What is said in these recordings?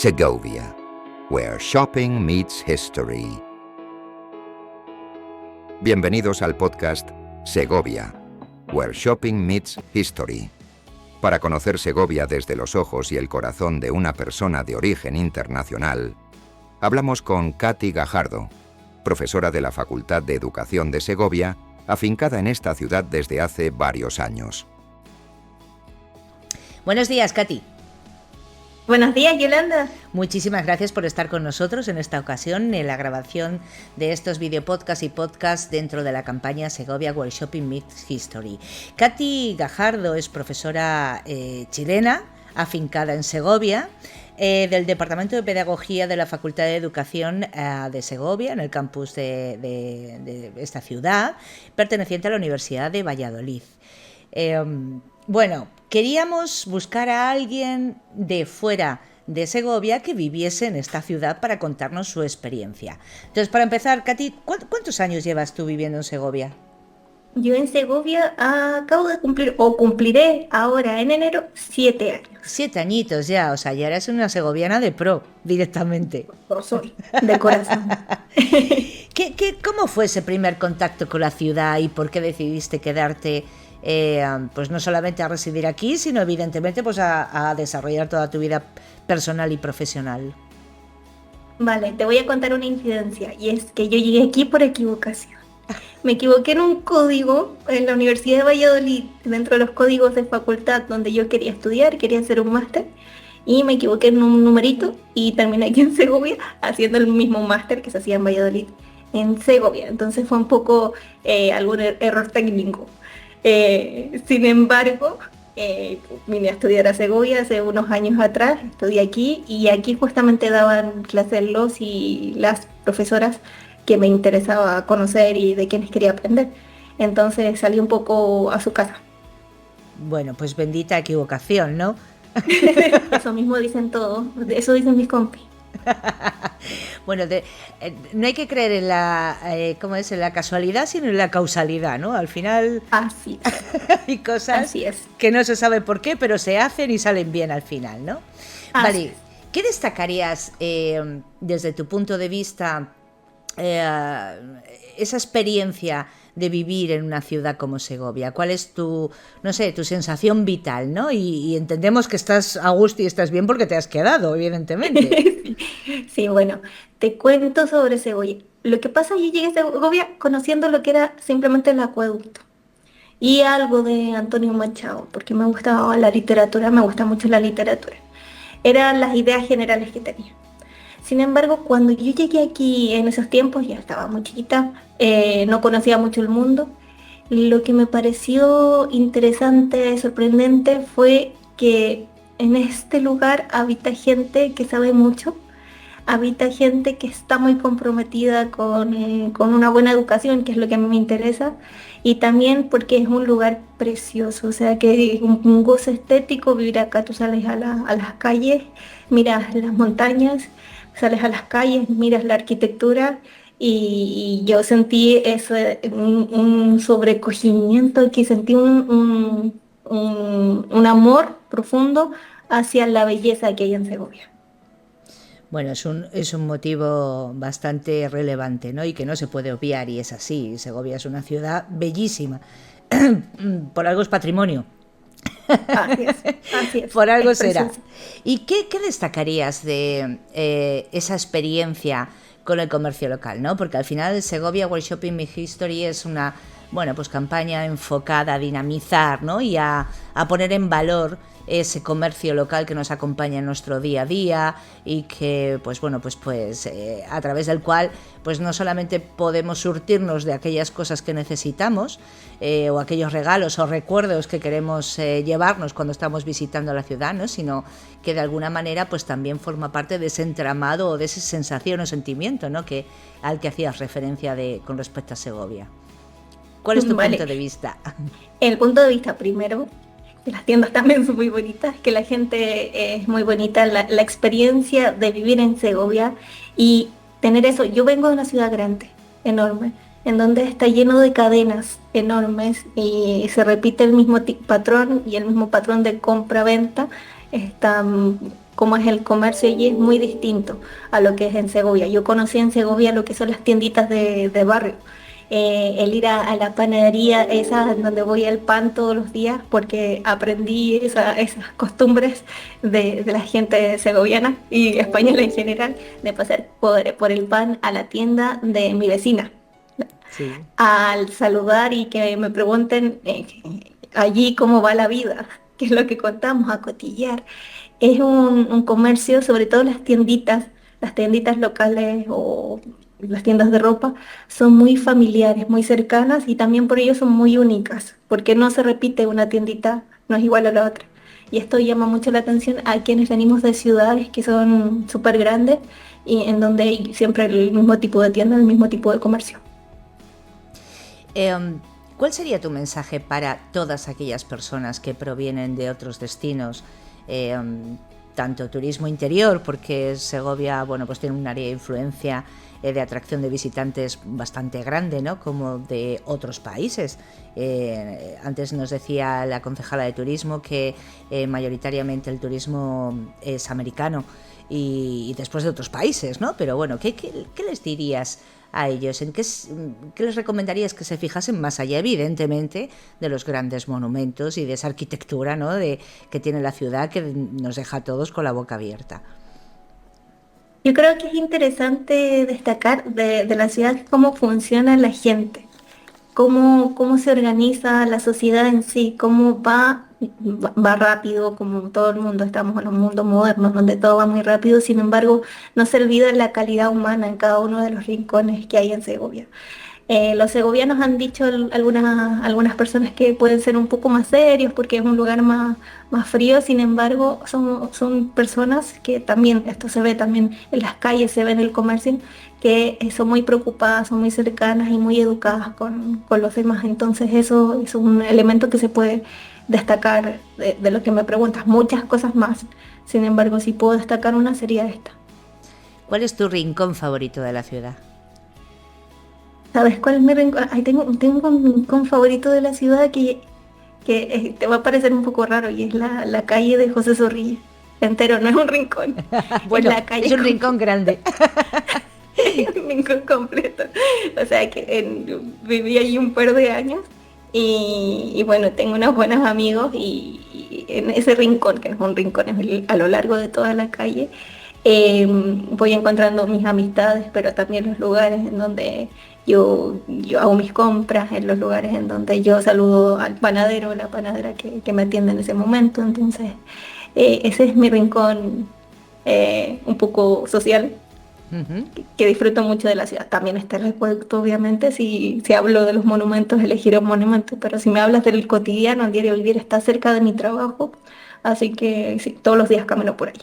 Segovia, where shopping meets history. Bienvenidos al podcast Segovia, where shopping meets history. Para conocer Segovia desde los ojos y el corazón de una persona de origen internacional, hablamos con Katy Gajardo, profesora de la Facultad de Educación de Segovia, afincada en esta ciudad desde hace varios años. Buenos días, Katy. Buenos días, Yolanda. Muchísimas gracias por estar con nosotros en esta ocasión en la grabación de estos videopodcasts y podcasts dentro de la campaña Segovia Where Shopping Meets History. Katy Gajardo es profesora chilena, afincada en Segovia, del Departamento de Pedagogía de la Facultad de Educación de Segovia, en el campus de esta ciudad, perteneciente a la Universidad de Valladolid. Bueno, queríamos buscar a alguien de fuera de Segovia que viviese en esta ciudad para contarnos su experiencia. Entonces, para empezar, Katy, ¿cuántos años llevas tú viviendo en Segovia? Yo en Segovia acabo de cumplir, o cumpliré ahora en enero, 7 años. 7 añitos ya, o sea, ya eres una segoviana de pro, directamente. Por soy, de corazón. ¿Cómo fue ese primer contacto con la ciudad y por qué decidiste quedarte, pues no solamente a residir aquí, sino evidentemente pues a desarrollar toda tu vida personal y profesional? Vale, te voy a contar una incidencia, y es que yo llegué aquí por equivocación. Me equivoqué en un código en la Universidad de Valladolid, dentro de los códigos de facultad donde yo quería estudiar, quería hacer un máster, y me equivoqué en un numerito y terminé aquí en Segovia haciendo el mismo máster que se hacía en Valladolid, en Segovia. Entonces fue un poco algún error técnico. Sin embargo, vine a estudiar a Segovia hace unos años atrás, estudié aquí, y aquí justamente daban clases los y las profesoras que me interesaba conocer y de quienes quería aprender. Entonces salí un poco a su casa. Bueno, pues bendita equivocación, ¿no? Eso mismo dicen todos, eso dicen mis compis. Bueno, no hay que creer en la, ¿cómo es? En la casualidad, sino en la causalidad, ¿no? Al final Así hay cosas así es. que no se sabe por qué, pero se hacen y salen bien al final, ¿no? Así Vale, ¿qué destacarías desde tu punto de vista esa experiencia de vivir en una ciudad como Segovia? ¿Cuál es tu, no sé, tu sensación vital, ¿no? Y entendemos que estás a gusto y estás bien porque te has quedado, evidentemente. Sí, bueno, te cuento sobre Segovia. Lo que pasa, yo llegué a Segovia conociendo lo que era simplemente el acueducto y algo de Antonio Machado, porque me gustaba la literatura, me gusta mucho la literatura. Eran las ideas generales que tenía. Sin embargo, cuando yo llegué aquí en esos tiempos, ya estaba muy chiquita, no conocía mucho el mundo. Lo que me pareció interesante, sorprendente, fue que en este lugar habita gente que sabe mucho, habita gente que está muy comprometida con una buena educación, que es lo que a mí me interesa, y también porque es un lugar precioso, o sea que un goce estético vivir acá. Tú sales a las calles, miras las montañas, sales a las calles, miras la arquitectura, y yo sentí eso, un sobrecogimiento, que sentí un amor profundo hacia la belleza que hay en Segovia. Bueno, es un motivo bastante relevante, ¿no? Y que no se puede obviar, y es así. Segovia es una ciudad bellísima. Por algo es patrimonio. Así es. Por algo Es será. precioso. ¿Y qué destacarías de esa experiencia con el comercio local, ¿no? Porque al final Segovia Where Shopping Meets History es una, bueno, pues campaña enfocada a dinamizar, ¿no? Y a poner en valor ese comercio local que nos acompaña en nuestro día a día y que, pues bueno, pues a través del cual pues no solamente podemos surtirnos de aquellas cosas que necesitamos o aquellos regalos o recuerdos que queremos llevarnos cuando estamos visitando la ciudad, ¿no? Sino que de alguna manera pues también forma parte de ese entramado o de esa sensación o sentimiento, ¿no? Al que hacías referencia con respecto a Segovia. ¿Cuál es tu punto de vista? El punto de vista primero, las tiendas también son muy bonitas, que la gente es muy bonita, la experiencia de vivir en Segovia y tener eso. Yo vengo de una ciudad grande, enorme, en donde está lleno de cadenas enormes y se repite el mismo patrón y el mismo patrón de compra-venta, cómo es el comercio allí es muy distinto a lo que es en Segovia. Yo conocí en Segovia lo que son las tienditas de barrio. El ir a la panadería, esa donde voy al pan todos los días, porque aprendí esas costumbres de la gente segoviana y española en general, de pasar por el pan a la tienda de mi vecina, Sí. al saludar y que me pregunten allí cómo va la vida, qué es lo que contamos, a cotillar. Es un comercio, sobre todo las tienditas locales o las tiendas de ropa, son muy familiares, muy cercanas y también por ello son muy únicas, porque no se repite una tiendita, no es igual a la otra. Y esto llama mucho la atención a quienes venimos de ciudades que son súper grandes y en donde hay siempre el mismo tipo de tienda, el mismo tipo de comercio. ¿Cuál sería tu mensaje para todas aquellas personas que provienen de otros destinos? Tanto turismo interior, porque Segovia, bueno, pues tiene un área de influencia de atracción de visitantes bastante grande, ¿no? Como de otros países. Antes nos decía la concejala de turismo que mayoritariamente el turismo es americano y después de otros países, ¿no? Pero bueno, ¿qué les dirías a ellos? ¿Qué les recomendarías que se fijasen más allá, evidentemente, de los grandes monumentos y de esa arquitectura, ¿no? que tiene la ciudad, que nos deja a todos con la boca abierta? Yo creo que es interesante destacar de la ciudad cómo funciona la gente, cómo se organiza la sociedad en sí, cómo va rápido, como todo el mundo, estamos en un mundo moderno donde todo va muy rápido, sin embargo, no se olvida la calidad humana en cada uno de los rincones que hay en Segovia. Los segovianos han dicho algunas personas que pueden ser un poco más serios porque es un lugar más frío, sin embargo, son personas que también, esto se ve también en las calles, se ve en el comercio, que son muy preocupadas, son muy cercanas y muy educadas con los demás. Entonces eso es un elemento que se puede destacar de lo que me preguntas, muchas cosas más. Sin embargo, si puedo destacar una sería esta. ¿Cuál es tu rincón favorito de la ciudad? ¿Sabes cuál es mi rincón? Ay, tengo un rincón favorito de la ciudad que te va a parecer un poco raro y es la calle de José Zorrilla. Entero, no es un rincón. Bueno, es la calle es un rincón grande. un rincón completo. O sea que viví allí un par de años y bueno, tengo unos buenos amigos y en ese rincón, que no es un rincón, es a lo largo de toda la calle, voy encontrando mis amistades, pero también los lugares en donde yo hago mis compras, en los lugares en donde yo saludo al panadero o la panadera que me atiende en ese momento. Entonces, ese es mi rincón un poco social, Uh-huh. que disfruto mucho de la ciudad. También está el acueducto, obviamente, si hablo de los monumentos, elegiré un monumento, pero si me hablas del cotidiano, el diario vivir está cerca de mi trabajo, así que sí, todos los días camino por ahí.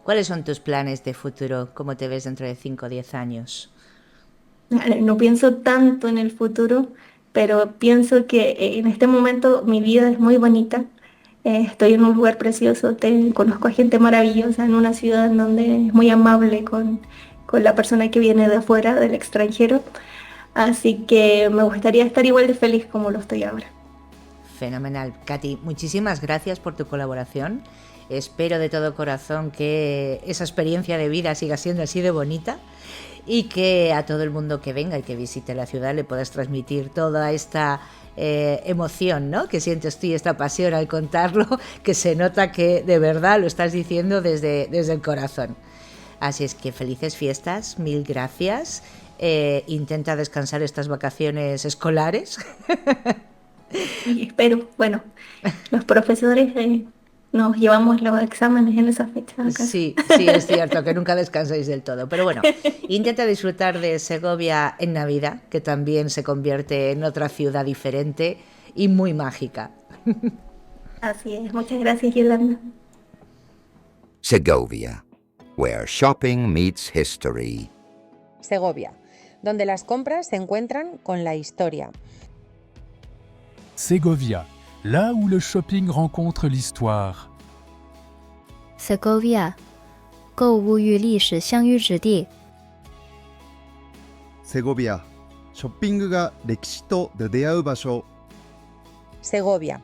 ¿Cuáles son tus planes de futuro? ¿Cómo te ves dentro de 5 o 10 años? No pienso tanto en el futuro, pero pienso que en este momento mi vida es muy bonita. Estoy en un lugar precioso, conozco a gente maravillosa en una ciudad en donde es muy amable con la persona que viene de afuera, del extranjero. Así que me gustaría estar igual de feliz como lo estoy ahora. Fenomenal. Katy, muchísimas gracias por tu colaboración. Espero de todo corazón que esa experiencia de vida siga siendo así de bonita y que a todo el mundo que venga y que visite la ciudad le puedas transmitir toda esta emoción, ¿no? Que sientes tú y esta pasión al contarlo, que se nota que de verdad lo estás diciendo desde el corazón. Así es que felices fiestas, mil gracias. Intenta descansar estas vacaciones escolares. Y espero, bueno, los profesores nos llevamos los exámenes en esa fecha acá. Sí, es cierto que nunca descansáis del todo, pero bueno, intenta disfrutar de Segovia en Navidad, que también se convierte en otra ciudad diferente y muy mágica. Así es, muchas gracias, Yolanda. Segovia, where shopping meets history. Segovia, donde las compras se encuentran con la historia. Segovia, là où le shopping rencontre l'histoire. Segovia, 购物与历史相遇之地。セゴビア、ショッピングが歴史と出会う場所。Segovia,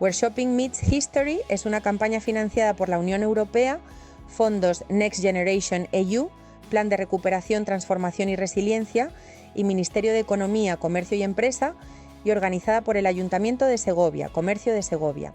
Where Shopping Meets History es una campaña financiada por la Unión Europea, fondos Next Generation EU, Plan de Recuperación, Transformación y Resiliencia y Ministerio de Economía, Comercio y Empresa, y organizada por el Ayuntamiento de Segovia, Comercio de Segovia.